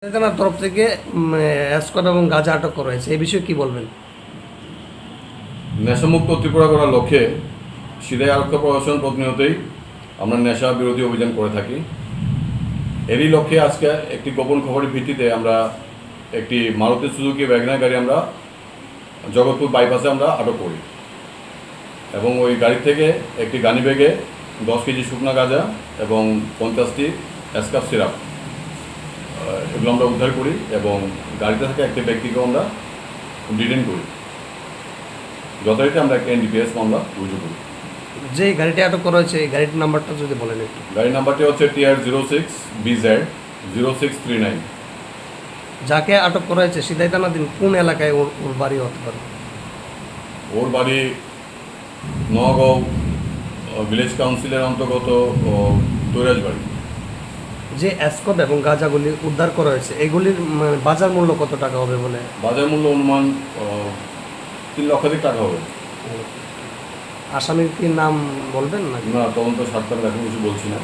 থানার তরফ থেকে এসকট এবং গাঁজা আটক করা হয়েছে, এই বিষয়ে কি বলবেন? নেশামুক্ত ত্রিপুরা করার লক্ষ্যে সিধাই আরক্ষা প্রশাসন প্রতিনিয়তই আমরা নেশা বিরোধী অভিযান করে থাকি। এরই লক্ষ্যে আজকে একটি গোপন খবরের ভিত্তিতে আমরা একটি মারুতি সুজুকি ওয়াগনার গাড়ি আমরা জগৎপুর বাইপাসে আমরা আটক করি এবং ওই গাড়ি থেকে একটি গানি ব্যাগে 10 কেজি শুকনা গাঁজা এবং 50টি এসকাপ সিরাপ এগুলো আমরা উদ্ধার করি এবং গাড়িতে থাকা একটি ব্যক্তিকেও আমরা ডিটেইন করি। যথারীতি আমরা একটা এনডিপিএস মামলা রুজু করি। যে গাড়িটি আটক করা হয়েছে এই গাড়ির নাম্বারটা যদি বলেন একটু। গাড়ির নাম্বারটি হচ্ছে TR06BZ0639। যাকে আটক করা হয়েছে সিধাই থানাধীন কোন এলাকায় ওর বাড়ি হতে পারে? ওর বাড়ি নগাঁও ভিলেজ কাউন্সিলের অন্তর্গত তৈরাজবাড়ি। যে এসকট এবং গাঁজাগুলি উদ্ধার করা হয়েছে এগুলির বাজার মূল্য কত টাকা হবে বলে? বাজার মূল্য অনুমান 3 লক্ষাধিক টাকা হবে। আসামির কি নাম বলবেন না? না, তদন্ত স্বার্থে আমি এখন কিছু বলছি না।